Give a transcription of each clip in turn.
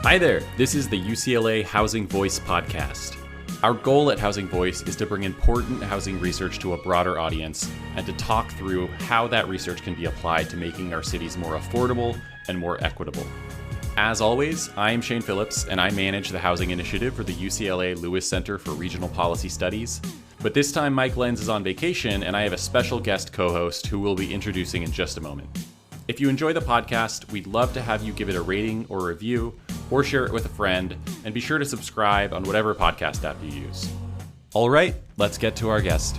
Hi there, this is the UCLA Housing Voice podcast. Our goal at Housing Voice is to bring important housing research to a broader audience and to talk through how that research can be applied to making our cities more affordable and more equitable. As always, I am Shane Phillips, and I manage the housing initiative for the UCLA Lewis Center for Regional Policy Studies. But this time Mike Lenz is on vacation, and I have a special guest co-host who we'll be introducing in just a moment. If you enjoy the podcast, we'd love to have you give it a rating or review, or share it with a friend, and be sure to subscribe on whatever podcast app you use. All right, let's get to our guest.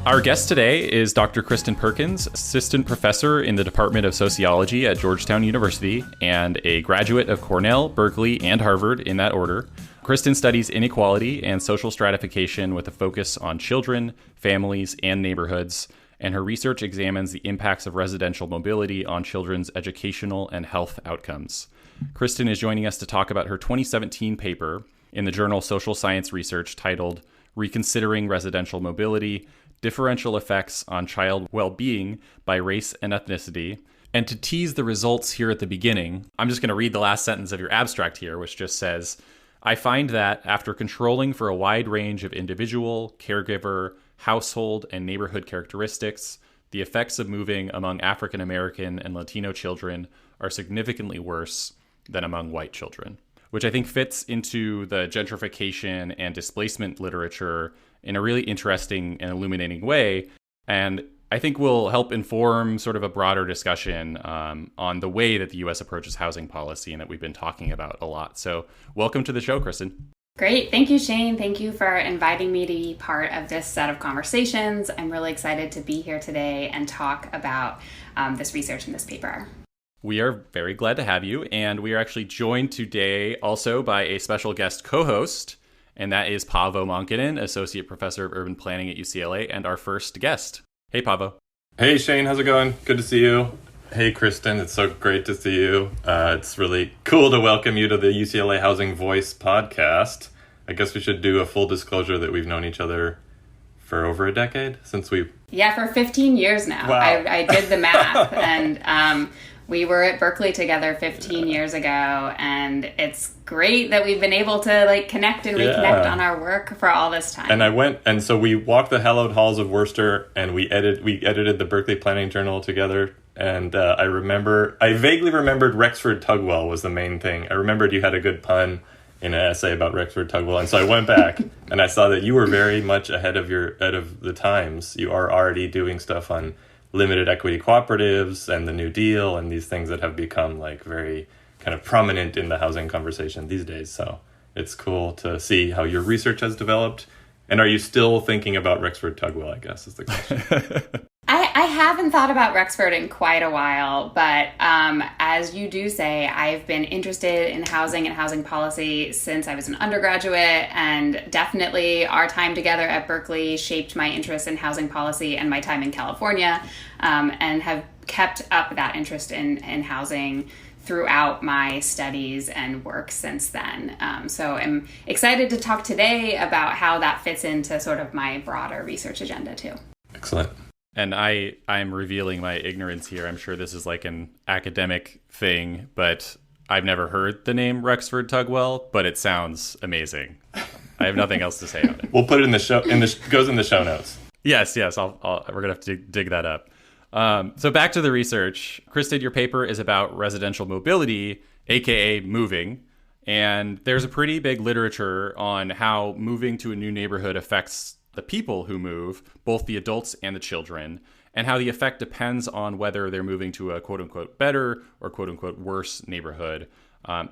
Our guest today is Dr. Kristin Perkins, assistant professor in the Department of Sociology at Georgetown University and a graduate of Cornell, Berkeley, and Harvard in that order. Kristin studies inequality and social stratification with a focus on children, families, and neighborhoods, and her research examines the impacts of residential mobility on children's educational and health outcomes. Kristin is joining us to talk about her 2017 paper in the journal Social Science Research titled Reconsidering Residential Mobility, Differential Effects on Child Wellbeing by Race and Ethnicity. And to tease the results here at the beginning, I'm just going to read the last sentence of your abstract here, which just says, I find that after controlling for a wide range of individual, caregiver, household, and neighborhood characteristics, the effects of moving among African American and Latino children are significantly worse than among white children, which I think fits into the gentrification and displacement literature in a really interesting and illuminating way. And I think will help inform sort of a broader discussion on the way that the U.S. approaches housing policy and that we've been talking about a lot. So welcome to the show, Kristin. Great. Thank you, Shane. Thank you for inviting me to be part of this set of conversations. I'm really excited to be here today and talk about this research in this paper. We are very glad to have you. And we are actually joined today also by a special guest co-host, and that is Paavo Monkkonen, Associate Professor of Urban Planning at UCLA, and our first guest. Hey, Paavo. Hey, Shane. How's it going? Good to see you. Hey, Kristin. It's so great to see you. It's really cool to welcome you to the UCLA Housing Voice podcast. I guess we should do a full disclosure that we've known each other for over a decade since we... Yeah, for 15 years now. Wow. I did the math. And we were at Berkeley together 15 years ago. And it's great that we've been able to connect and reconnect on our work for all this time. And so we walked the hallowed halls of Worcester, and we edited the Berkeley Planning Journal together. And I vaguely remembered Rexford Tugwell was the main thing. I remembered you had a good pun in an essay about Rexford Tugwell, and so I went back and I saw that you were very much ahead of the times. You are already doing stuff on limited equity cooperatives and the New Deal and these things that have become very kind of prominent in the housing conversation these days. So it's cool to see how your research has developed. And are you still thinking about Rexford Tugwell, I guess, is the question. I haven't thought about Rexford in quite a while, but as you do say, I've been interested in housing and housing policy since I was an undergraduate, and definitely our time together at Berkeley shaped my interest in housing policy and my time in California, and have kept up that interest in housing throughout my studies and work since then. So I'm excited to talk today about how that fits into sort of my broader research agenda too. Excellent. And I'm revealing my ignorance here. I'm sure this is an academic thing, but I've never heard the name Rexford Tugwell, but it sounds amazing. I have nothing else to say on it. We'll put it in the show. Goes in the show notes. Yes. We're gonna have to dig that up. So back to the research. Kristin, your paper is about residential mobility, aka moving, and there's a pretty big literature on how moving to a new neighborhood affects the people who move, both the adults and the children, and how the effect depends on whether they're moving to a quote-unquote better or quote-unquote worse neighborhood.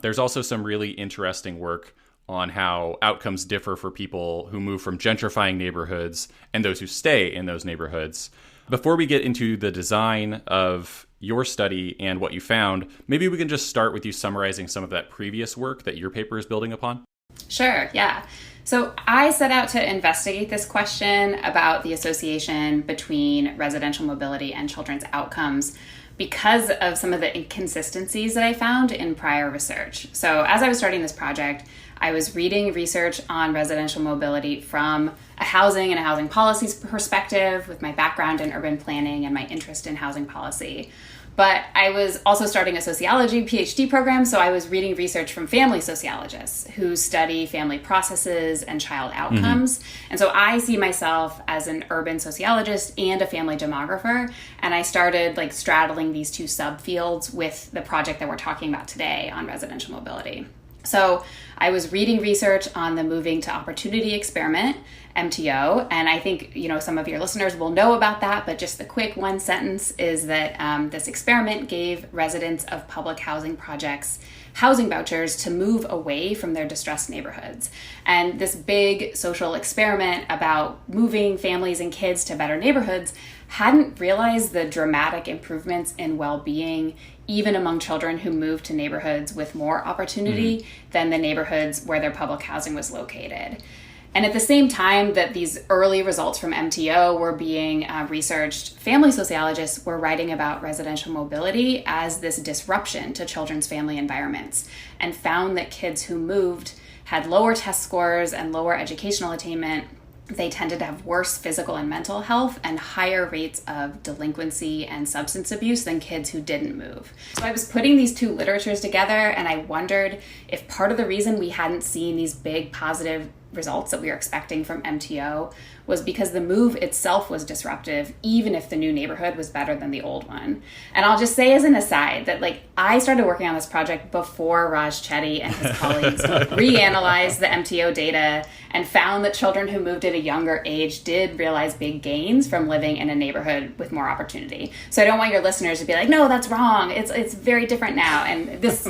There's also some really interesting work on how outcomes differ for people who move from gentrifying neighborhoods and those who stay in those neighborhoods. Before we get into the design of your study and what you found, maybe we can just start with you summarizing some of that previous work that your paper is building upon. Sure, yeah. So I set out to investigate this question about the association between residential mobility and children's outcomes because of some of the inconsistencies that I found in prior research. So as I was starting this project, I was reading research on residential mobility from a housing and a housing policies perspective with my background in urban planning and my interest in housing policy. But I was also starting a sociology PhD program, so I was reading research from family sociologists who study family processes and child outcomes. And so I see myself as an urban sociologist and a family demographer, and I started like straddling these two subfields with the project that we're talking about today on residential mobility. So I was reading research on the Moving to Opportunity experiment, MTO, and I think, some of your listeners will know about that, but just the quick one sentence is that this experiment gave residents of public housing projects housing vouchers to move away from their distressed neighborhoods. And this big social experiment about moving families and kids to better neighborhoods hadn't realized the dramatic improvements in well-being even among children who moved to neighborhoods with more opportunity than the neighborhoods where their public housing was located. And at the same time that these early results from MTO were being researched, family sociologists were writing about residential mobility as this disruption to children's family environments, and found that kids who moved had lower test scores and lower educational attainment. They tended to have worse physical and mental health and higher rates of delinquency and substance abuse than kids who didn't move. So I was putting these two literatures together, and I wondered if part of the reason we hadn't seen these big positive results that we were expecting from MTO was because the move itself was disruptive, even if the new neighborhood was better than the old one. And I'll just say as an aside that I started working on this project before Raj Chetty and his colleagues reanalyzed the MTO data and found that children who moved at a younger age did realize big gains from living in a neighborhood with more opportunity. So I don't want your listeners to be like, no, that's wrong. It's very different now. And this,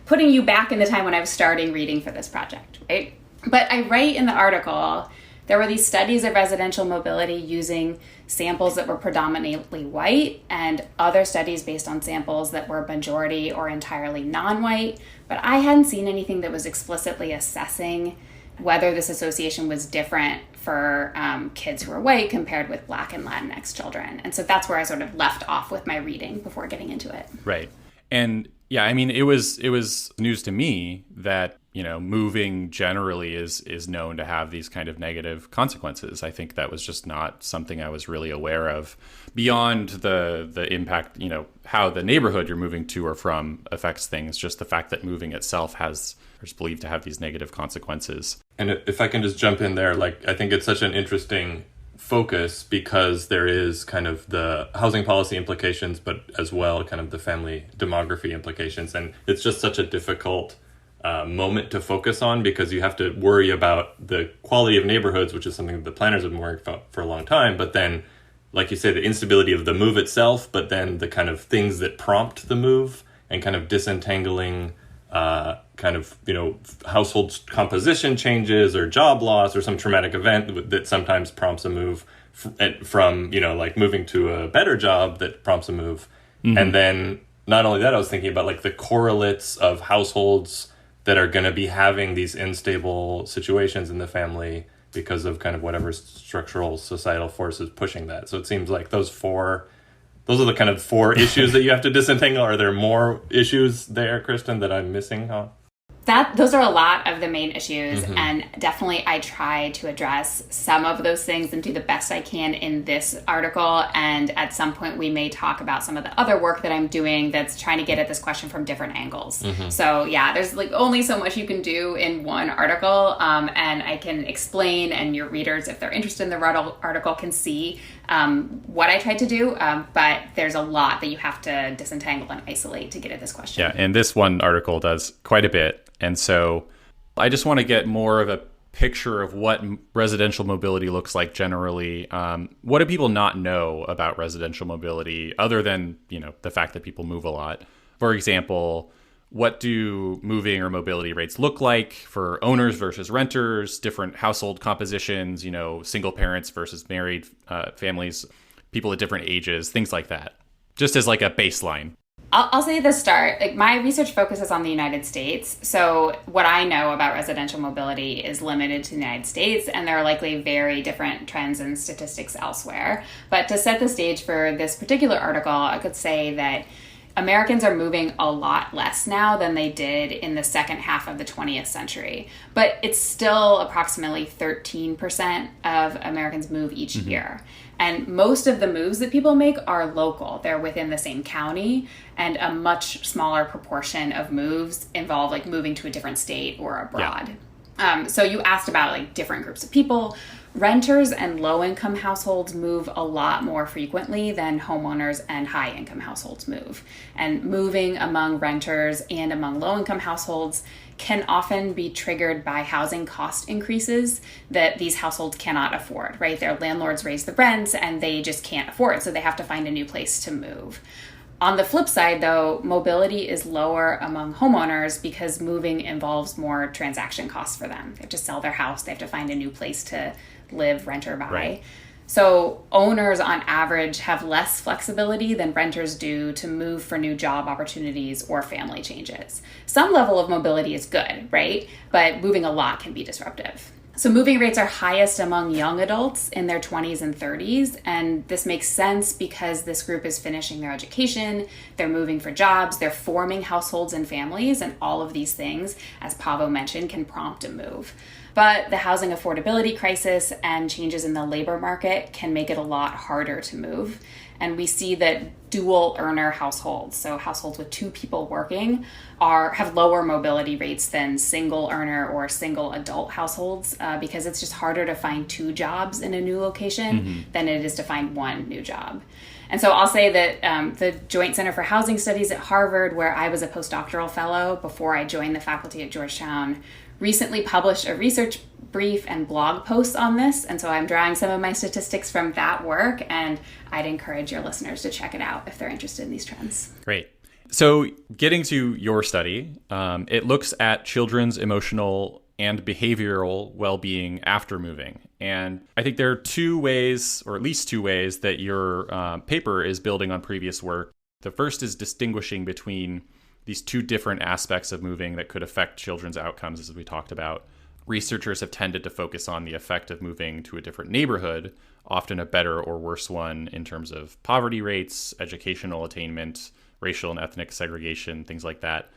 putting you back in the time when I was starting reading for this project, right? But I write in the article, there were these studies of residential mobility using samples that were predominantly white and other studies based on samples that were majority or entirely non-white. But I hadn't seen anything that was explicitly assessing whether this association was different for kids who were white compared with Black and Latinx children. And so that's where I sort of left off with my reading before getting into it. Right. And yeah, I mean, it was news to me that moving generally is known to have these kind of negative consequences. I think that was just not something I was really aware of beyond the impact, how the neighborhood you're moving to or from affects things. Just the fact that moving itself is believed to have these negative consequences. And if I can just jump in there, I think it's such an interesting focus because there is kind of the housing policy implications, but as well kind of the family demography implications. And it's just such a difficult moment to focus on because you have to worry about the quality of neighborhoods, which is something that the planners have been worried about for a long time. But then, like you say, the instability of the move itself, but then the kind of things that prompt the move and kind of disentangling household composition changes or job loss or some traumatic event that sometimes prompts a move from moving to a better job that prompts a move. And then not only that, I was thinking about the correlates of households that are going to be having these unstable situations in the family because of kind of whatever structural societal forces pushing that. So it seems like those are the kind of four issues that you have to disentangle. Are there more issues there, Kristin, that I'm missing? Huh? Those are a lot of the main issues, and definitely I try to address some of those things and do the best I can in this article, and at some point we may talk about some of the other work that I'm doing that's trying to get at this question from different angles. So yeah, there's only so much you can do in one article, and I can explain, and your readers, if they're interested in the article, can see what I tried to do, but there's a lot that you have to disentangle and isolate to get at this question. Yeah, and this one article does quite a bit. And so I just want to get more of a picture of what residential mobility looks like generally. What do people not know about residential mobility other than, the fact that people move a lot? For example, what do moving or mobility rates look like for owners versus renters, different household compositions, single parents versus married families, people at different ages, things like that, just as a baseline. I'll say at the start, like my research focuses on the United States. So what I know about residential mobility is limited to the United States, and there are likely very different trends and statistics elsewhere. But to set the stage for this particular article, I could say that Americans are moving a lot less now than they did in the second half of the 20th century. But it's still approximately 13% of Americans move each year. And most of the moves that people make are local. They're within the same county, and a much smaller proportion of moves involve like moving to a different state or abroad. Yeah. So you asked about like different groups of people. Renters and low-income households move a lot more frequently than homeowners and high-income households move. And moving among renters and among low-income households can often be triggered by housing cost increases that these households cannot afford, right? Their landlords raise the rents and they just can't afford, so they have to find a new place to move. On the flip side, though, mobility is lower among homeowners because moving involves more transaction costs for them. They have to sell their house, they have to find a new place to live, rent, or buy. Right. So owners on average have less flexibility than renters do to move for new job opportunities or family changes. Some level of mobility is good, right? But moving a lot can be disruptive. So moving rates are highest among young adults in their 20s and 30s, and this makes sense because this group is finishing their education, they're moving for jobs, they're forming households and families, and all of these things, as Pavo mentioned, can prompt a move. But the housing affordability crisis and changes in the labor market can make it a lot harder to move. And we see that dual earner households, so households with two people working, have lower mobility rates than single earner or single adult households because it's just harder to find two jobs in a new location than it is to find one new job. And so I'll say that the Joint Center for Housing Studies at Harvard, where I was a postdoctoral fellow before I joined the faculty at Georgetown, recently published a research brief and blog posts on this. And so I'm drawing some of my statistics from that work, and I'd encourage your listeners to check it out if they're interested in these trends. Great. So getting to your study, it looks at children's emotional and behavioral well-being after moving. And I think there are two ways, or at least two ways, that your paper is building on previous work. The first is distinguishing between these two different aspects of moving that could affect children's outcomes, as we talked about. Researchers have tended to focus on the effect of moving to a different neighborhood, often a better or worse one in terms of poverty rates, educational attainment, racial and ethnic segregation, things like that.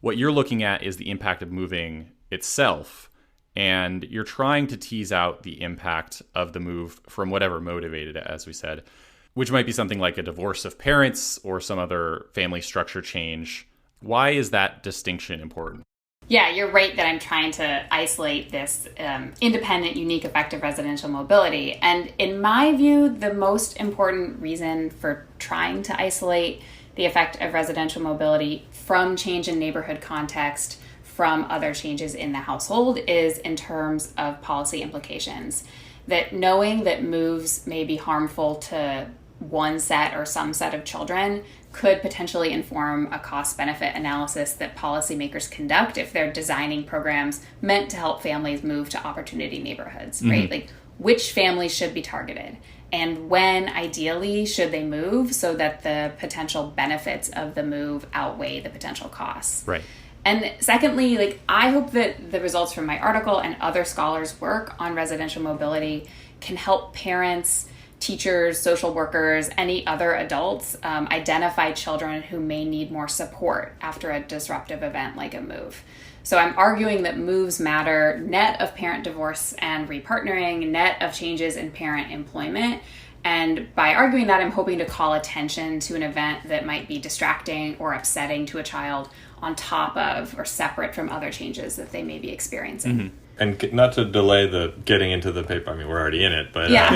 What you're looking at is the impact of moving itself, and you're trying to tease out the impact of the move from whatever motivated it, as we said, which might be something like a divorce of parents or some other family structure change. Why is that distinction important? Yeah, you're right that I'm trying to isolate this independent, unique effect of residential mobility. And in my view, the most important reason for trying to isolate the effect of residential mobility from change in neighborhood context from other changes in the household is in terms of policy implications. That knowing that moves may be harmful to one set or some set of children could potentially inform a cost-benefit analysis that policymakers conduct if they're designing programs meant to help families move to opportunity neighborhoods, right? Like, which families should be targeted and when, ideally, should they move so that the potential benefits of the move outweigh the potential costs. Right. And secondly, like, I hope that the results from my article and other scholars' work on residential mobility can help parents, teachers, social workers, any other adults identify children who may need more support after a disruptive event like a move. So I'm arguing that moves matter net of parent divorce and repartnering, net of changes in parent employment. And by arguing that, I'm hoping to call attention to an event that might be distracting or upsetting to a child on top of or separate from other changes that they may be experiencing. And not to delay the getting into the paper, I mean, we're already in it, but yeah.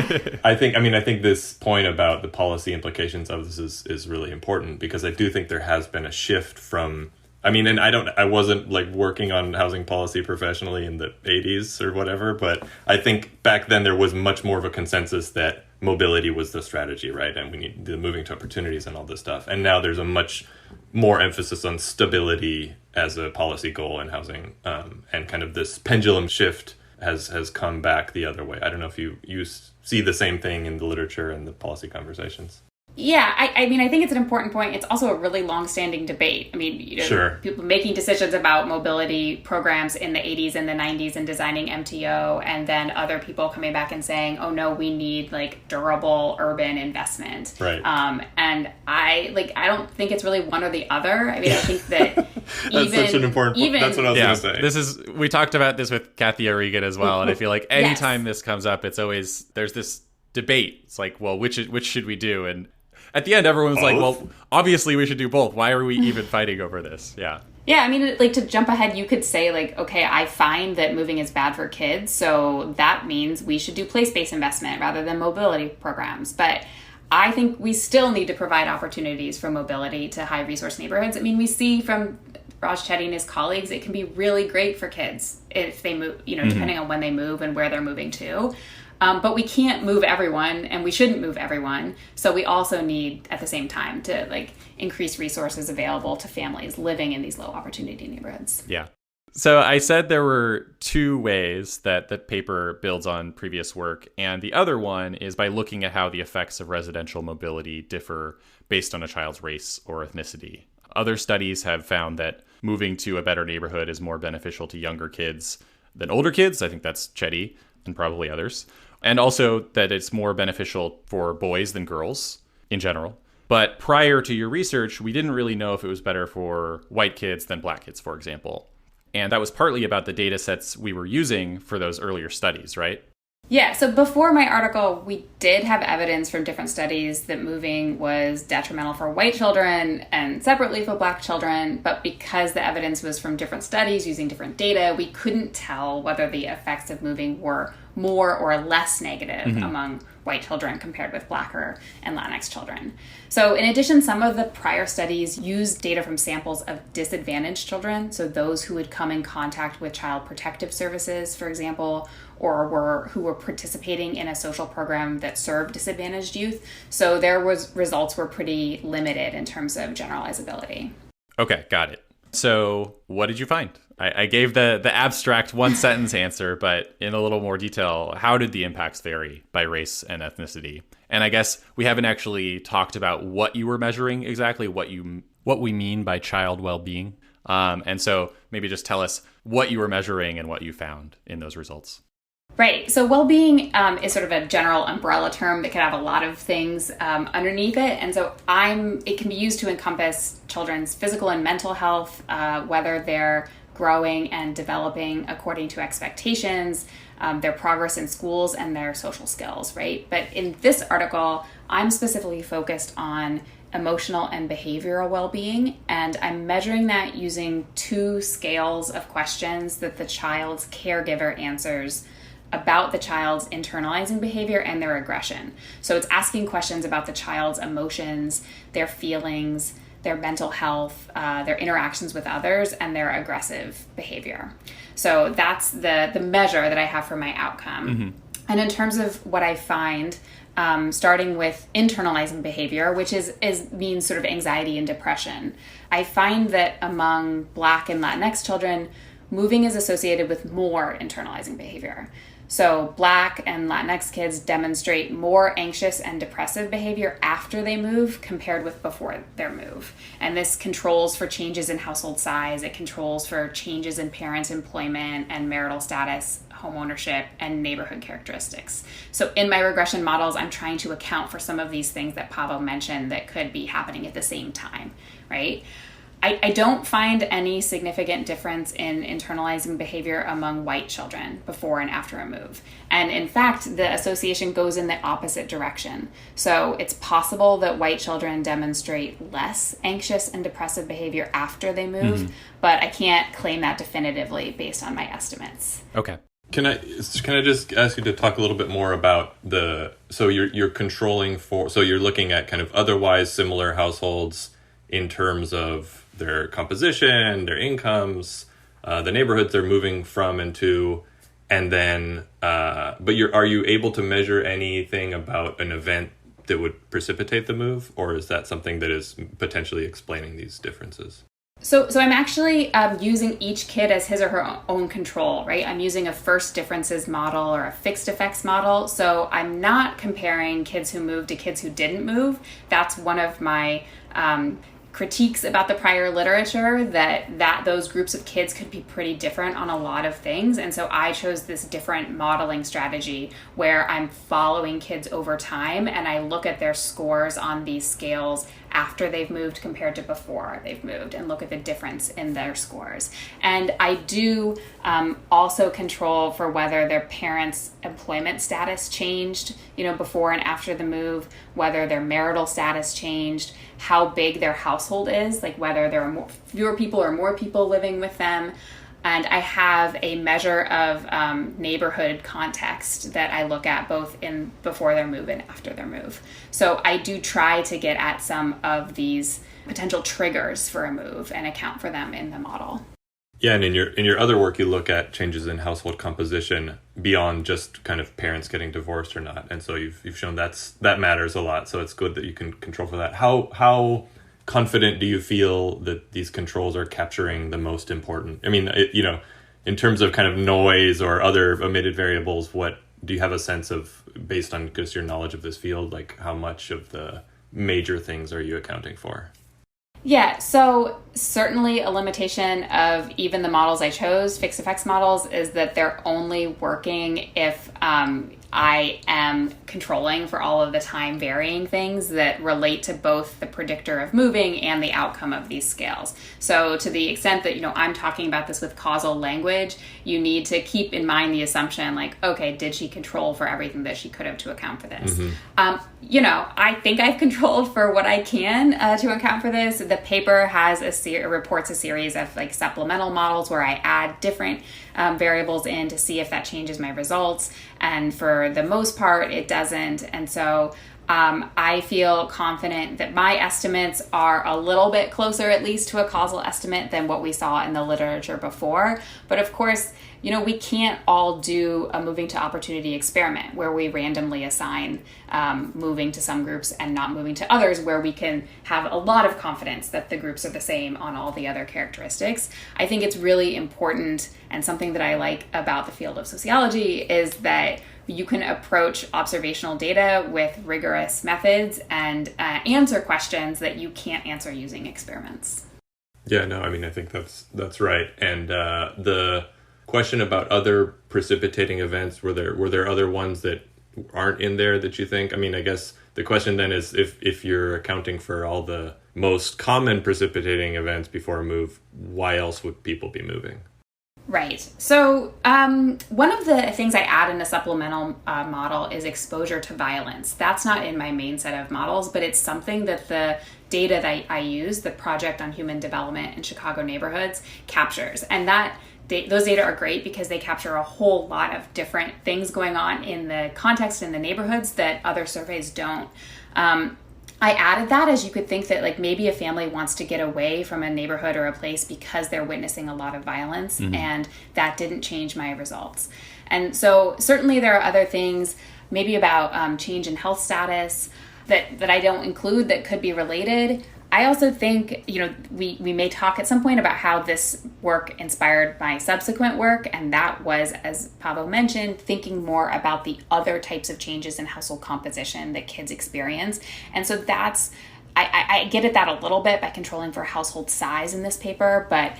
I think this point about the policy implications of this is really important, because I do think there has been a shift from, and I wasn't like working on housing policy professionally in the 80s or whatever, but I think back then there was much more of a consensus that mobility was the strategy, right? And we need the moving to opportunities and all this stuff. And now there's a much more emphasis on stability as a policy goal in housing, and kind of this pendulum shift has come back the other way. I don't know if you see the same thing in the literature and the policy conversations. Yeah, I mean, I think it's an important point. It's also a really long-standing debate. I mean, Sure. people making decisions about mobility programs in the 80s and the 90s and designing MTO, and then other people coming back and saying, oh no, we need like durable urban investment. Right. And I don't think it's really one or the other. I mean, I think that That's such an important point. That's what I was going to say. We talked about this with Kathy O'Regan as well, and I feel like anytime this comes up, it's always, there's this debate. It's like, well, which should we do? And at the end, everyone's like, well, obviously we should do both. Why are we even fighting over this? Yeah. Yeah, I mean, like, to jump ahead, you could say, like, okay, I find that moving is bad for kids, so that means we should do place-based investment rather than mobility programs. But I think we still need to provide opportunities for mobility to high-resource neighborhoods. I mean, we see from Raj Chetty and his colleagues, it can be really great for kids if they move, depending on when they move and where they're moving to. But we can't move everyone, and we shouldn't move everyone. So we also need, at the same time, to like increase resources available to families living in these low opportunity neighborhoods. Yeah. So I said there were two ways that the paper builds on previous work, and the other one is by looking at how the effects of residential mobility differ based on a child's race or ethnicity. Other studies have found that moving to a better neighborhood is more beneficial to younger kids than older kids. I think that's Chetty and probably others. And also that it's more beneficial for boys than girls in general. But prior to your research, we didn't really know if it was better for white kids than black kids, for example. And that was partly about the data sets we were using for those earlier studies, right? Yeah, so before my article, we did have evidence from different studies that moving was detrimental for white children and separately for black children. But because the evidence was from different studies using different data, we couldn't tell whether the effects of moving were more or less negative among white children compared with Blacker and Latinx children. So in addition, some of the prior studies used data from samples of disadvantaged children, so those who would come in contact with child protective services, for example, or who were participating in a social program that served disadvantaged youth. So their results were pretty limited in terms of generalizability. Okay, got it. So what did you find? I gave the abstract one sentence answer, but in a little more detail, how did the impacts vary by race and ethnicity? And I guess we haven't actually talked about what you were measuring exactly, what we mean by child well-being. And so maybe just tell us what you were measuring and what you found in those results. Right. So well-being is sort of a general umbrella term that can have a lot of things underneath it. And so it can be used to encompass children's physical and mental health, whether they're growing and developing according to expectations, their progress in schools, and their social skills, right? But in this article, I'm specifically focused on emotional and behavioral well-being, and I'm measuring that using two scales of questions that the child's caregiver answers about the child's internalizing behavior and their aggression. So it's asking questions about the child's emotions, their feelings, their mental health, their interactions with others, and their aggressive behavior. So that's the measure that I have for my outcome. And in terms of what I find, starting with internalizing behavior, which means sort of anxiety and depression, I find that among Black and Latinx children, moving is associated with more internalizing behavior. So Black and Latinx kids demonstrate more anxious and depressive behavior after they move compared with before their move. And this controls for changes in household size. It controls for changes in parents' employment and marital status, home ownership, and neighborhood characteristics. So in my regression models, I'm trying to account for some of these things that Pavel mentioned that could be happening at the same time, right? I don't find any significant difference in internalizing behavior among white children before and after a move. And in fact, the association goes in the opposite direction. So it's possible that white children demonstrate less anxious and depressive behavior after they move, but I can't claim that definitively based on my estimates. Okay. Can I just ask you to talk a little bit more about so you're controlling for, so you're looking at kind of otherwise similar households in terms of their composition, their incomes, the neighborhoods they're moving from and to, and then, but are you able to measure anything about an event that would precipitate the move, or is that something that is potentially explaining these differences? So I'm actually using each kid as his or her own control, right? I'm using a first differences model or a fixed effects model. So I'm not comparing kids who moved to kids who didn't move. That's one of my critiques about the prior literature, that those groups of kids could be pretty different on a lot of things. And so I chose this different modeling strategy where I'm following kids over time and I look at their scores on these scales after they've moved compared to before they've moved and look at the difference in their scores. And I do also control for whether their parents' employment status changed, before and after the move, whether their marital status changed, how big their household is, like whether there are fewer people or more people living with them. And I have a measure of neighborhood context that I look at both in before their move and after their move. So I do try to get at some of these potential triggers for a move and account for them in the model. Yeah, and in your other work, you look at changes in household composition beyond just kind of parents getting divorced or not. And so you've shown that matters a lot. So it's good that you can control for that. How confident do you feel that these controls are capturing the most important? I mean, in terms of kind of noise or other omitted variables, what do you have a sense of, based on just your knowledge of this field, like how much of the major things are you accounting for? Yeah, so certainly a limitation of even the models I chose, fixed effects models, is that they're only working if I am controlling for all of the time varying things that relate to both the predictor of moving and the outcome of these scales. So to the extent that, I'm talking about this with causal language, you need to keep in mind the assumption like, okay, did she control for everything that she could have to account for this? Mm-hmm. I think I've controlled for what I can to account for this. The paper has reports a series of like supplemental models where I add different variables in to see if that changes my results. And for the most part, it doesn't. And so I feel confident that my estimates are a little bit closer, at least, to a causal estimate than what we saw in the literature before. But of course, we can't all do a moving to opportunity experiment where we randomly assign moving to some groups and not moving to others, where we can have a lot of confidence that the groups are the same on all the other characteristics. I think it's really important, and something that I like about the field of sociology is that you can approach observational data with rigorous methods and answer questions that you can't answer using experiments. Yeah, no, I mean, I think that's right. And the question about other precipitating events, were there other ones that aren't in there that you think? I mean, I guess the question then is if you're accounting for all the most common precipitating events before a move, why else would people be moving? Right. So one of the things I add in a supplemental model is exposure to violence. That's not in my main set of models, but it's something that the data that I use, the Project on Human Development in Chicago Neighborhoods, captures. And those data are great because they capture a whole lot of different things going on in the context in the neighborhoods that other surveys don't. I added that as you could think that like maybe a family wants to get away from a neighborhood or a place because they're witnessing a lot of violence, and that didn't change my results. And so certainly there are other things maybe about change in health status that I don't include that could be related. I also think, we may talk at some point about how this work inspired my subsequent work, and that was, as Pavo mentioned, thinking more about the other types of changes in household composition that kids experience. And so I get at that a little bit by controlling for household size in this paper, but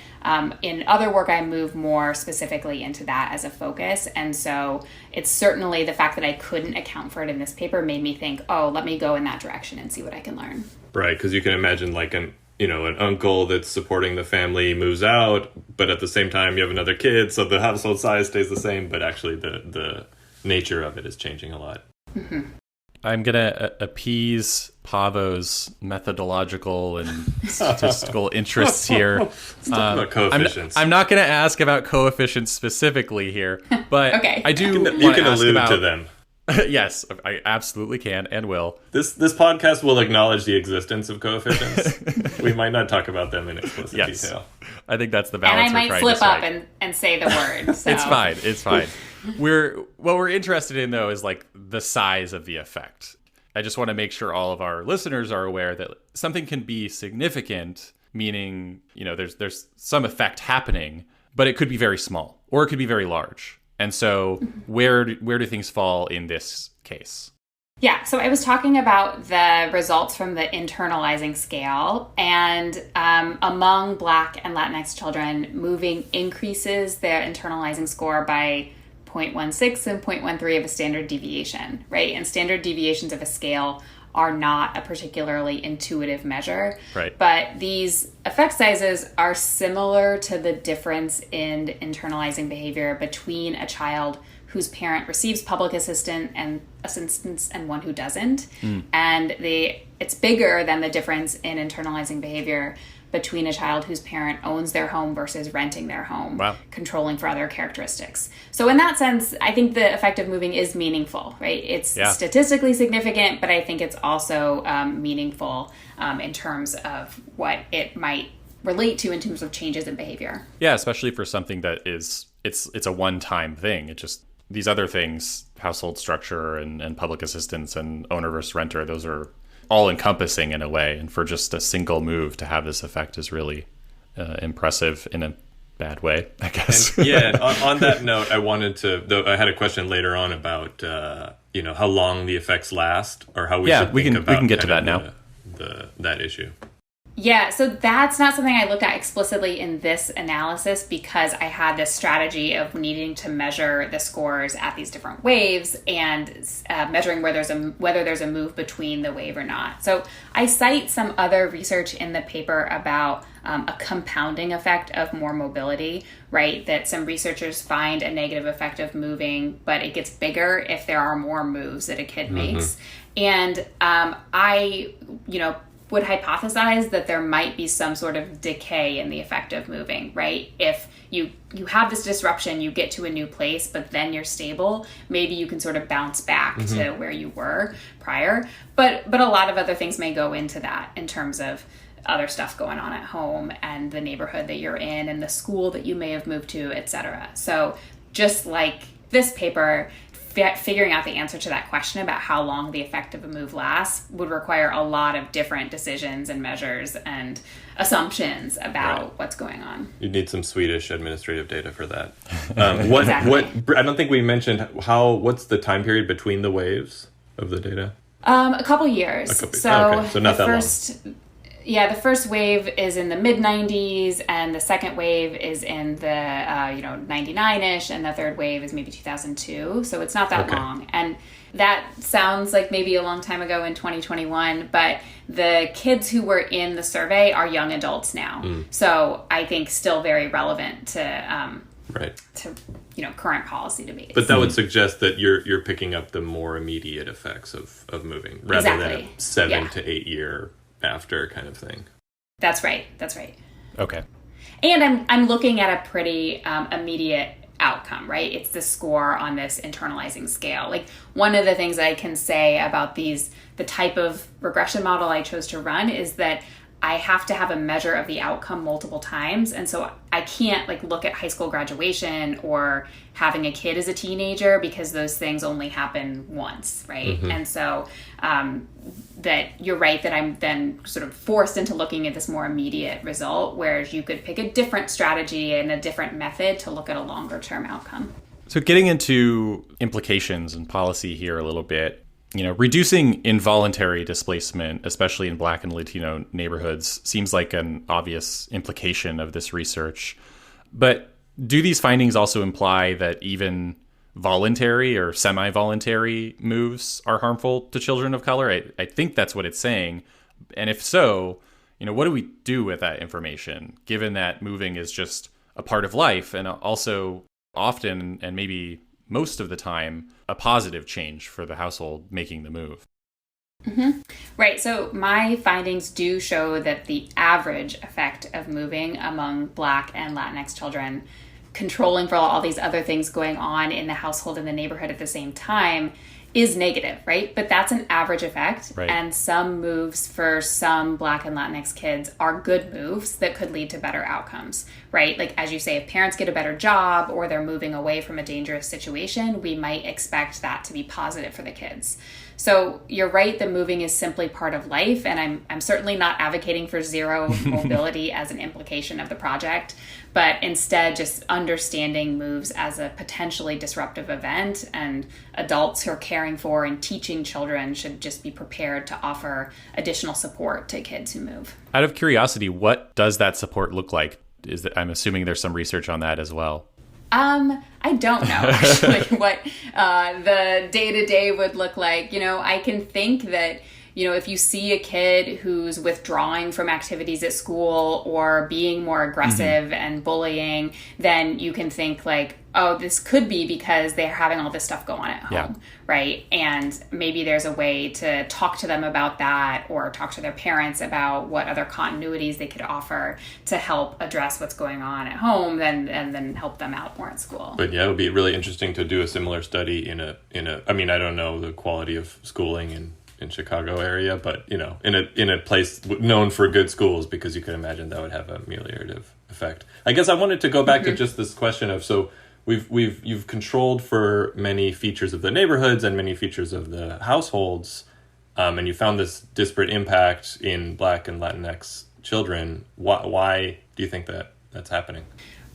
in other work I move more specifically into that as a focus. And so it's certainly the fact that I couldn't account for it in this paper made me think, let me go in that direction and see what I can learn. Right, because you can imagine like an uncle that's supporting the family moves out, but at the same time you have another kid, so the household size stays the same, but actually the nature of it is changing a lot. Mm-hmm. I'm going to appease Pavo's methodological and statistical interests here. Let's talk about coefficients. I'm not going to ask about coefficients specifically here, but okay. I do you can allude to them. Yes, I absolutely can and will. This podcast will acknowledge the existence of coefficients. We might not talk about them in explicit detail. I think that's the balance. And I might slip up and say the word. So. It's fine. What we're interested in though is like the size of the effect. I just want to make sure all of our listeners are aware that something can be significant meaning, there's some effect happening, but it could be very small or it could be very large. And so where do things fall in this case? Yeah, so I was talking about the results from the internalizing scale, and among Black and Latinx children, moving increases their internalizing score by 0.16 and 0.13 of a standard deviation, right? And standard deviations of a scale are not a particularly intuitive measure. Right. But these effect sizes are similar to the difference in internalizing behavior between a child whose parent receives public assistance and one who doesn't. And it's bigger than the difference in internalizing behavior between a child whose parent owns their home versus renting their home, controlling for other characteristics. So in that sense, I think the effect of moving is meaningful, right? It's statistically significant, but I think it's also meaningful in terms of what it might relate to in terms of changes in behavior. Yeah, especially for something that it's a one-time thing. It just, these other things, household structure and public assistance and owner versus renter, those are all encompassing in a way. And for just a single move to have this effect is really impressive in a bad way, I guess. And on that note, I had a question later on about, how long the effects last, or how we should think about we can get to that now. That issue. Yeah, so that's not something I looked at explicitly in this analysis because I had this strategy of needing to measure the scores at these different waves and measuring whether there's a move between the wave or not. So I cite some other research in the paper about a compounding effect of more mobility, right? That some researchers find a negative effect of moving, but it gets bigger if there are more moves that a kid makes. And I would hypothesize that there might be some sort of decay in the effect of moving, right? If you have this disruption, you get to a new place, but then you're stable, maybe you can sort of bounce back to where you were prior. But a lot of other things may go into that in terms of other stuff going on at home and the neighborhood that you're in and the school that you may have moved to, etc. So just like this paper, figuring out the answer to that question about how long the effect of a move lasts would require a lot of different decisions and measures and assumptions about what's going on. You'd need some Swedish administrative data for that. Exactly. I don't think we mentioned what's the time period between the waves of the data? A couple years. So not that long. Yeah, the first wave is in the mid-90s, and the second wave is in the 99-ish, and the third wave is maybe 2002. So it's not that long. And that sounds like maybe a long time ago in 2021, but the kids who were in the survey are young adults now. So I think still very relevant to current policy debates. But that would suggest that you're picking up the more immediate effects of moving rather than a 7 to 8 year after kind of thing. That's right. Okay. And I'm looking at a pretty immediate outcome, right? It's the score on this internalizing scale. Like, one of the things I can say about the type of regression model I chose to run is that I have to have a measure of the outcome multiple times. And so I can't look at high school graduation or having a kid as a teenager because those things only happen once, right? And so that you're right that I'm then sort of forced into looking at this more immediate result, whereas you could pick a different strategy and a different method to look at a longer term outcome. So getting into implications and policy here a little bit, reducing involuntary displacement, especially in Black and Latino neighborhoods, seems like an obvious implication of this research. But do these findings also imply that even voluntary or semi-voluntary moves are harmful to children of color? I think that's what it's saying. And if so, what do we do with that information, given that moving is just a part of life and also often, and maybe most of the time, a positive change for the household making the move? Right. So my findings do show that the average effect of moving among Black and Latinx children, controlling for all these other things going on in the household and the neighborhood at the same time, is negative, right? But that's an average effect. Right. And some moves for some Black and Latinx kids are good moves that could lead to better outcomes, right? Like, as you say, if parents get a better job or they're moving away from a dangerous situation, we might expect that to be positive for the kids. So you're right that moving is simply part of life, and I'm certainly not advocating for zero mobility as an implication of the project, but instead just understanding moves as a potentially disruptive event, and adults who are caring for and teaching children should just be prepared to offer additional support to kids who move. Out of curiosity, what does that support look like? I'm assuming there's some research on that as well. I don't know actually what the day-to-day would look like. I can think that, if you see a kid who's withdrawing from activities at school or being more aggressive and bullying, then you can think like, oh, this could be because they're having all this stuff go on at home, right? And maybe there's a way to talk to them about that, or talk to their parents about what other continuities they could offer to help address what's going on at home, and then help them out more at school. But yeah, it would be really interesting to do a similar study in a I mean, I don't know the quality of schooling in Chicago area, but in a place known for good schools, because you could imagine that would have a ameliorative effect. I guess I wanted to go back to just this question of, so you've controlled for many features of the neighborhoods and many features of the households, and you found this disparate impact in Black and Latinx children. Why do you think that that's happening?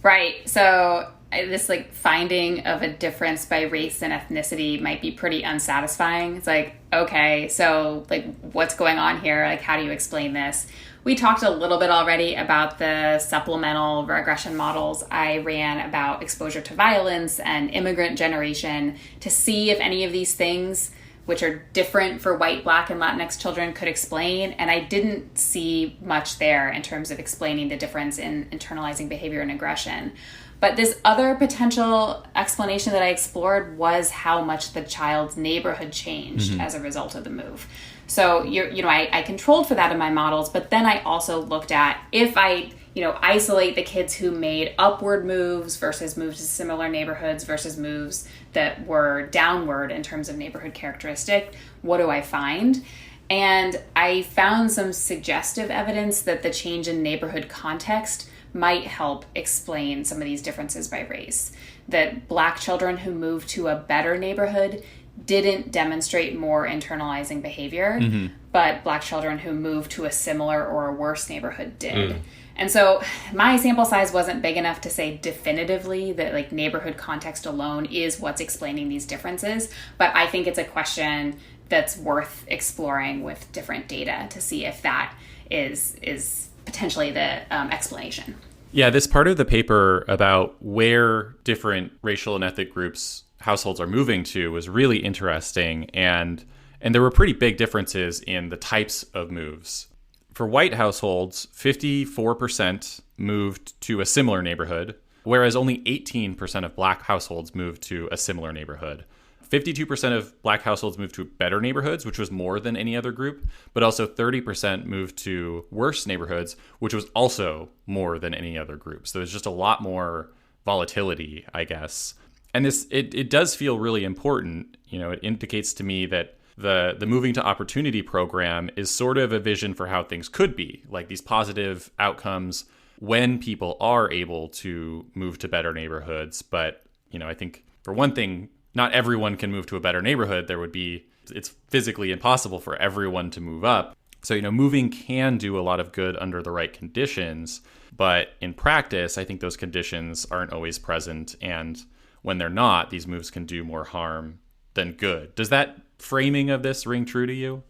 Right. So this finding of a difference by race and ethnicity might be pretty unsatisfying. It's like, okay, so what's going on here? How do you explain this? We talked a little bit already about the supplemental regression models I ran about exposure to violence and immigrant generation to see if any of these things, which are different for white, Black, and Latinx children, could explain. And I didn't see much there in terms of explaining the difference in internalizing behavior and aggression. But this other potential explanation that I explored was how much the child's neighborhood changed as a result of the move. So I controlled for that in my models, but then I also looked at, if I isolate the kids who made upward moves versus moves to similar neighborhoods versus moves that were downward in terms of neighborhood characteristic, what do I find? And I found some suggestive evidence that the change in neighborhood context might help explain some of these differences by race. That Black children who moved to a better neighborhood didn't demonstrate more internalizing behavior, but Black children who moved to a similar or a worse neighborhood did. And so my sample size wasn't big enough to say definitively that neighborhood context alone is what's explaining these differences, but I think it's a question that's worth exploring with different data to see if that is potentially the explanation. Yeah, this part of the paper about where different racial and ethnic groups households are moving to was really interesting, and there were pretty big differences in the types of moves. For white households, 54% moved to a similar neighborhood, whereas only 18% of Black households moved to a similar neighborhood. 52% of Black households moved to better neighborhoods, which was more than any other group, but also 30% moved to worse neighborhoods, which was also more than any other group. So there's just a lot more volatility, I guess. And this, it does feel really important. It indicates to me that the Moving to Opportunity program is sort of a vision for how things could be, like these positive outcomes when people are able to move to better neighborhoods. But, I think for one thing, not everyone can move to a better neighborhood. It's physically impossible for everyone to move up. So, moving can do a lot of good under the right conditions, but in practice, I think those conditions aren't always present. And when they're not, these moves can do more harm than good. Does that framing of this ring true to you?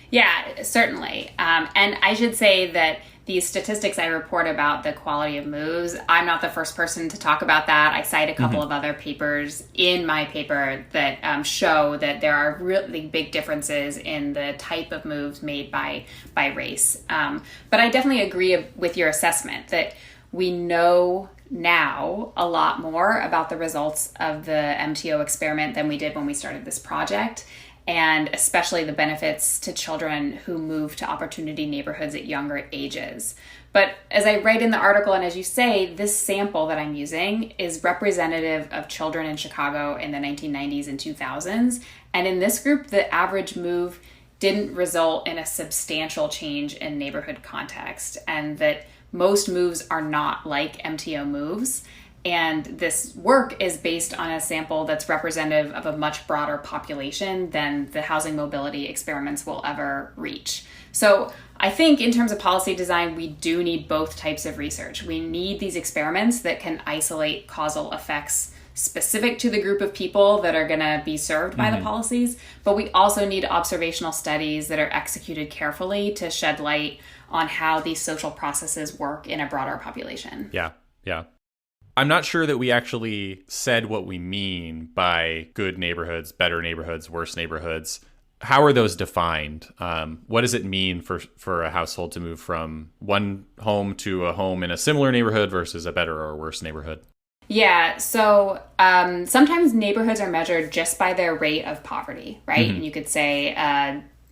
Yeah, certainly. And I should say that these statistics I report about the quality of moves, I'm not the first person to talk about that. I cite a couple of other papers in my paper that show that there are really big differences in the type of moves made by race. But I definitely agree with your assessment that we know now a lot more about the results of the MTO experiment than we did when we started this project, and especially the benefits to children who move to opportunity neighborhoods at younger ages. But as I write in the article, and as you say, this sample that I'm using is representative of children in Chicago in the 1990s and 2000s. And in this group, the average move didn't result in a substantial change in neighborhood context, and that most moves are not like MTO moves. And this work is based on a sample that's representative of a much broader population than the housing mobility experiments will ever reach. So I think in terms of policy design, we do need both types of research. We need these experiments that can isolate causal effects specific to the group of people that are going to be served by the policies, but we also need observational studies that are executed carefully to shed light on how these social processes work in a broader population. Yeah. I'm not sure that we actually said what we mean by good neighborhoods, better neighborhoods, worse neighborhoods. How are those defined? What does it mean for a household to move from one home to a home in a similar neighborhood versus a better or worse neighborhood? Yeah, so sometimes neighborhoods are measured just by their rate of poverty, right? And you could say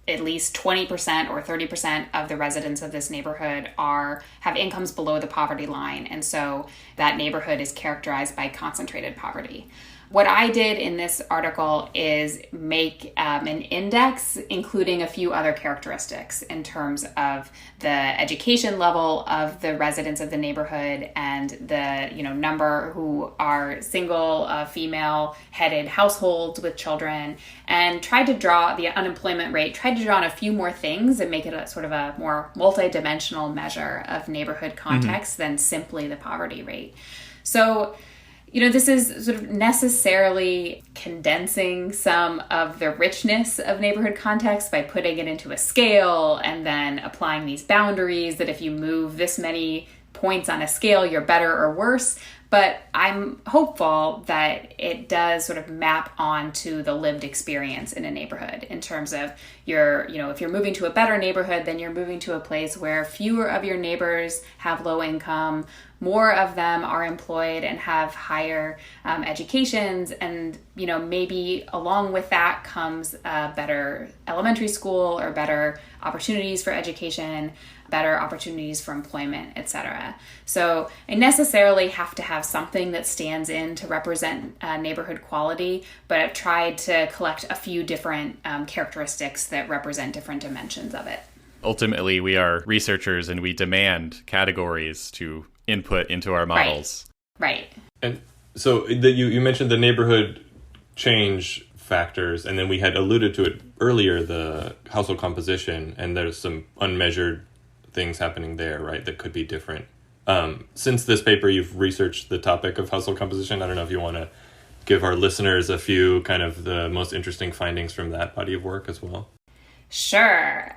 at least 20% or 30% of the residents of this neighborhood have incomes below the poverty line. And so that neighborhood is characterized by concentrated poverty. What I did in this article is make an index, including a few other characteristics in terms of the education level of the residents of the neighborhood and the number who are single, female-headed households with children, and tried to draw the unemployment rate, tried to draw on a few more things and make it a sort of a more multidimensional measure of neighborhood context than simply the poverty rate. So this is sort of necessarily condensing some of the richness of neighborhood context by putting it into a scale and then applying these boundaries that if you move this many points on a scale, you're better or worse. But I'm hopeful that it does sort of map onto the lived experience in a neighborhood in terms of if you're moving to a better neighborhood, then you're moving to a place where fewer of your neighbors have low income, more of them are employed and have higher educations. And, maybe along with that comes a better elementary school or better opportunities for education, better opportunities for employment, etc. So I necessarily have to have something that stands in to represent neighborhood quality, but I've tried to collect a few different characteristics that represent different dimensions of it. Ultimately, we are researchers and we demand categories to input into our models. Right. And so you mentioned the neighborhood change factors, and then we had alluded to it earlier, the household composition, and there's some unmeasured things happening there, right, that could be different. Since this paper, you've researched the topic of household composition. I don't know if you want to give our listeners a few kind of the most interesting findings from that body of work as well. Sure.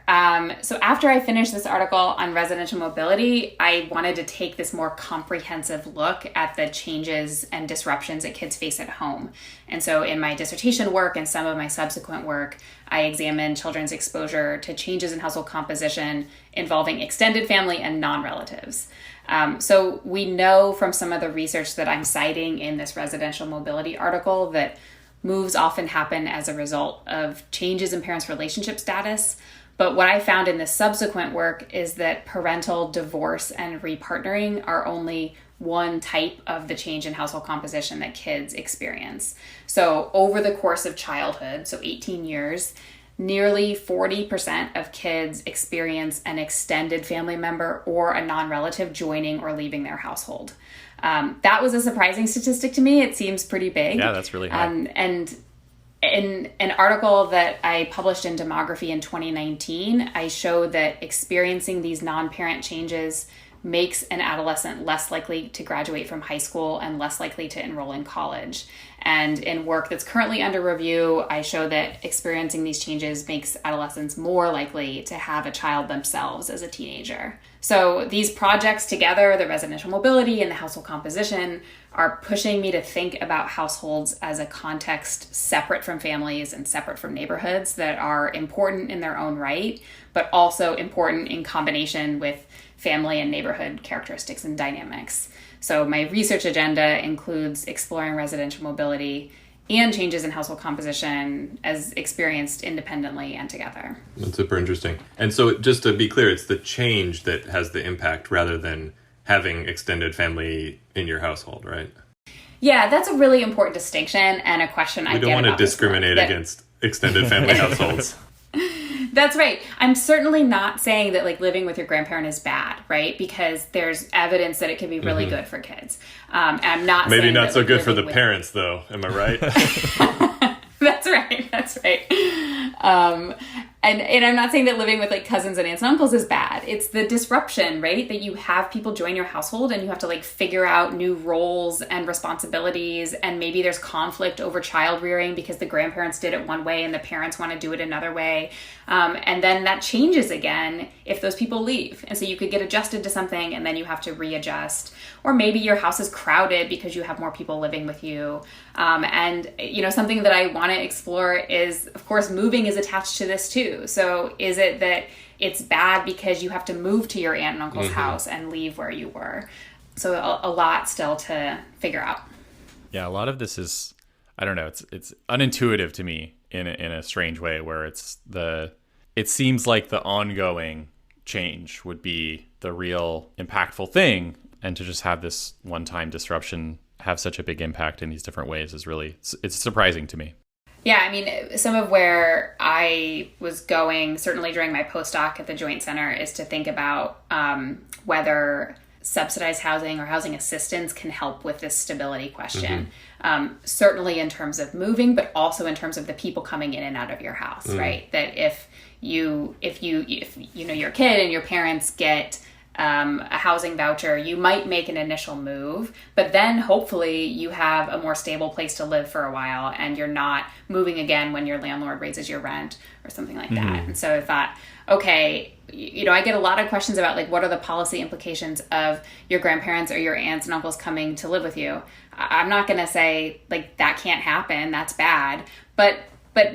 So after I finished this article on residential mobility, I wanted to take this more comprehensive look at the changes and disruptions that kids face at home. And so in my dissertation work and some of my subsequent work, I examined children's exposure to changes in household composition involving extended family and non-relatives. So we know from some of the research that I'm citing in this residential mobility article that moves often happen as a result of changes in parents' relationship status. But what I found in the subsequent work is that parental divorce and repartnering are only one type of the change in household composition that kids experience. So over the course of childhood, so 18 years, nearly 40% of kids experience an extended family member or a non-relative joining or leaving their household. That was a surprising statistic to me. It seems pretty big. Yeah, that's really high. And in an article that I published in Demography in 2019, I showed that experiencing these non-parent changes makes an adolescent less likely to graduate from high school and less likely to enroll in college. And in work that's currently under review, I show that experiencing these changes makes adolescents more likely to have a child themselves as a teenager. So these projects together, the residential mobility and the household composition, are pushing me to think about households as a context separate from families and separate from neighborhoods that are important in their own right, but also important in combination with family and neighborhood characteristics and dynamics. So my research agenda includes exploring residential mobility and changes in household composition as experienced independently and together. That's super interesting. And so just to be clear, it's the change that has the impact rather than having extended family in your household, right? Yeah, that's a really important distinction and a question I get about. We don't want to discriminate against extended family households. That's right. I'm certainly not saying that like living with your grandparent is bad, right? Because there's evidence that it can be really good for kids. And I'm not maybe saying not that, so like, good for the living with- parents, though. Am I right? That's right. That's right. And I'm not saying that living with like cousins and aunts and uncles is bad. It's the disruption, right? That you have people join your household and you have to like figure out new roles and responsibilities. And maybe there's conflict over child rearing because the grandparents did it one way and the parents want to do it another way. And then that changes again if those people leave. And so you could get adjusted to something and then you have to readjust. Or maybe your house is crowded because you have more people living with you. And, you know, something that I want to explore is, of course, moving is attached to this too. So is it that it's bad because you have to move to your aunt and uncle's house and leave where you were? So a lot still to figure out. Yeah, a lot of this is, I don't know, it's unintuitive to me in a strange way, where it seems like the ongoing change would be the real impactful thing, and to just have this one-time disruption have such a big impact in these different ways is really, it's surprising to me. Yeah, I mean, some of where I was going, certainly during my postdoc at the Joint Center, is to think about whether subsidized housing or housing assistance can help with this stability question. Certainly in terms of moving, but also in terms of the people coming in and out of your house, right? That if you know, you're a kid and your parents get a housing voucher, you might make an initial move, but then hopefully you have a more stable place to live for a while and you're not moving again when your landlord raises your rent or something like that. And so I thought, okay, you know, I get a lot of questions about like, what are the policy implications of your grandparents or your aunts and uncles coming to live with you? I'm not going to say like that can't happen, that's bad, but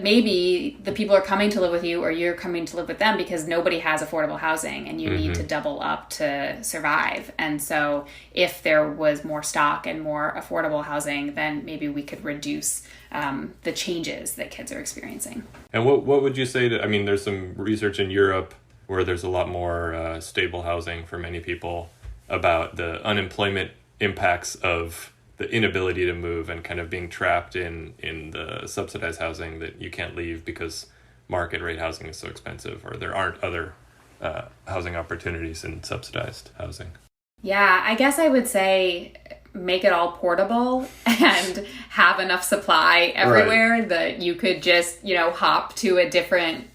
maybe the people are coming to live with you or you're coming to live with them because nobody has affordable housing and you need to double up to survive. And so if there was more stock and more affordable housing, then maybe we could reduce the changes that kids are experiencing. And what would you say to, I mean, there's some research in Europe where there's a lot more stable housing for many people about the unemployment impacts of the inability to move and kind of being trapped in the subsidized housing, that you can't leave because market rate housing is so expensive, or there aren't other housing opportunities in subsidized housing. Yeah, I guess I would say make it all portable and have enough supply everywhere that you could just, you know, hop to a different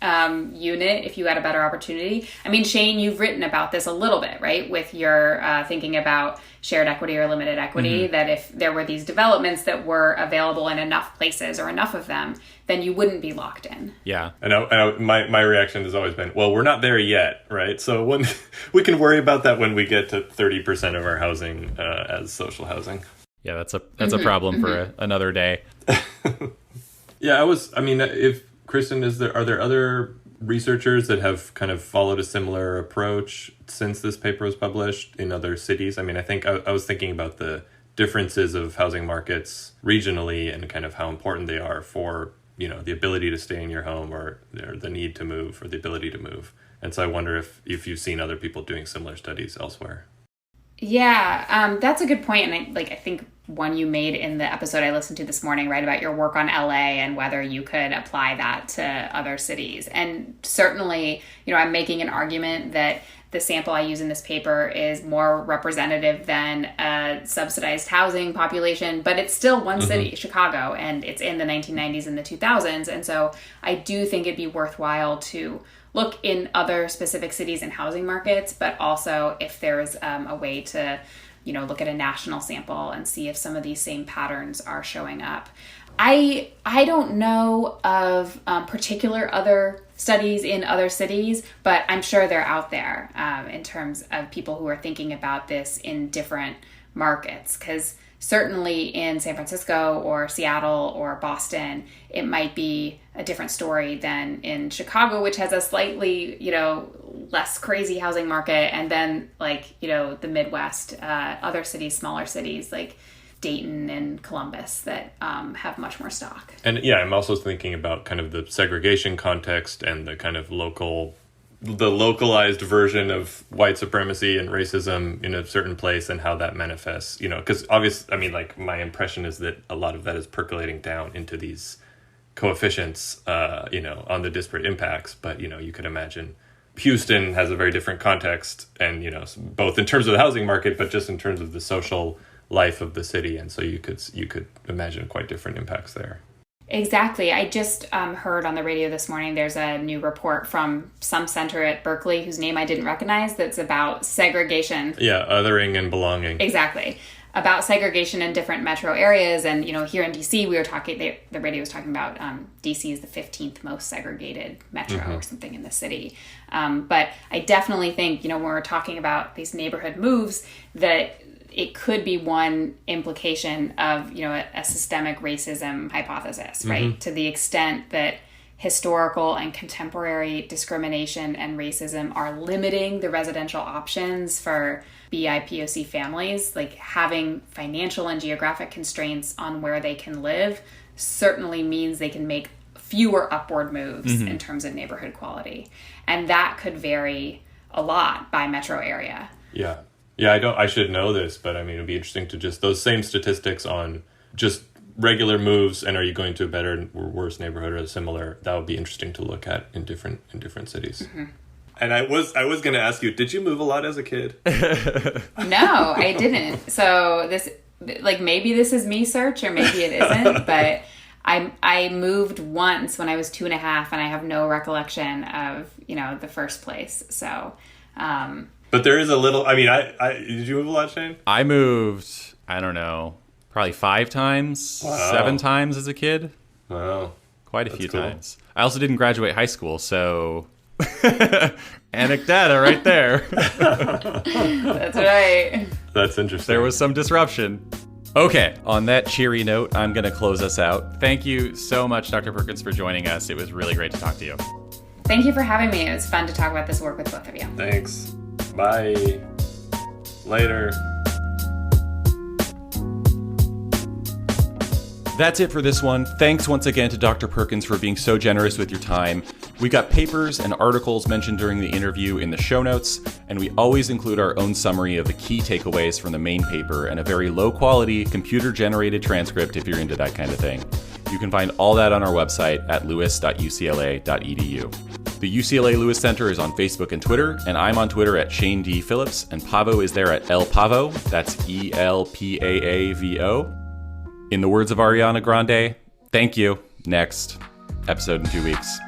unit if you had a better opportunity. I mean, Shane, you've written about this a little bit, right? With your thinking about shared equity or limited equity, that if there were these developments that were available in enough places or enough of them, then you wouldn't be locked in. Yeah. And my reaction has always been, well, we're not there yet, right? So when we can worry about that when we get to 30% of our housing as social housing. Yeah, that's a problem for another day. Yeah, if Kristin, are there other researchers that have kind of followed a similar approach since this paper was published in other cities? I mean, I think I was thinking about the differences of housing markets regionally and kind of how important they are for, you know, the ability to stay in your home or the need to move or the ability to move. And so I wonder if you've seen other people doing similar studies elsewhere. Yeah, that's a good point. And I think one you made in the episode I listened to this morning, right, about your work on LA and whether you could apply that to other cities. And certainly, you know, I'm making an argument that the sample I use in this paper is more representative than a subsidized housing population, but it's still one city, Chicago, and it's in the 1990s and the 2000s. And so I do think it'd be worthwhile to look in other specific cities and housing markets, but also if there's a way to, you know, look at a national sample and see if some of these same patterns are showing up. I don't know of particular other studies in other cities, but I'm sure they're out there in terms of people who are thinking about this in different markets, because certainly in San Francisco or Seattle or Boston, it might be a different story than in Chicago, which has a slightly, you know, less crazy housing market. And then like, you know, the Midwest, other cities, smaller cities like Dayton and Columbus that have much more stock. And yeah, I'm also thinking about kind of the segregation context and the kind of localized version of white supremacy and racism in a certain place and how that manifests, you know, because obviously, I mean, like my impression is that a lot of that is percolating down into these coefficients, on the disparate impacts. But, you could imagine Houston has a very different context, and, both in terms of the housing market, but just in terms of the social life of the city. And so you could imagine quite different impacts there. Exactly. I just heard on the radio this morning, there's a new report from some center at Berkeley whose name I didn't recognize that's about segregation. Yeah, othering and belonging. Exactly. About segregation in different metro areas. And, here in D.C., we were talking, the radio was talking about D.C. is the 15th most segregated metro or something in the city. But I definitely think, when we're talking about these neighborhood moves, that it could be one implication of, a systemic racism hypothesis, right? To the extent that historical and contemporary discrimination and racism are limiting the residential options for BIPOC families, like having financial and geographic constraints on where they can live certainly means they can make fewer upward moves in terms of neighborhood quality. And that could vary a lot by metro area. Yeah. Yeah, I should know this, but I mean, it'd be interesting to just those same statistics on just regular moves, and are you going to a better or worse neighborhood or similar? That would be interesting to look at in different cities. And I was going to ask you, did you move a lot as a kid? No, I didn't. So this, maybe this is me search, or maybe it isn't, but I moved once when I was 2.5, and I have no recollection of, the first place. So, but there is a little, did you move a lot, Shane? I moved, I don't know, probably 5 times, Wow. 7 times as a kid. Wow. Quite a That's few cool. times. I also didn't graduate high school, so anecdata right there. That's right. That's interesting. There was some disruption. Okay, on that cheery note, I'm going to close us out. Thank you so much, Dr. Perkins, for joining us. It was really great to talk to you. Thank you for having me. It was fun to talk about this work with both of you. Thanks. Bye. Later. That's it for this one. Thanks once again to Dr. Perkins for being so generous with your time. We got papers and articles mentioned during the interview in the show notes, and we always include our own summary of the key takeaways from the main paper and a very low-quality, computer-generated transcript if you're into that kind of thing. You can find all that on our website at lewis.ucla.edu. The UCLA Lewis Center is on Facebook and Twitter, and I'm on Twitter at Shane D. Phillips, and Pavo is there at El Pavo. That's ELPAAVO. In the words of Ariana Grande, thank you. Next episode in 2 weeks.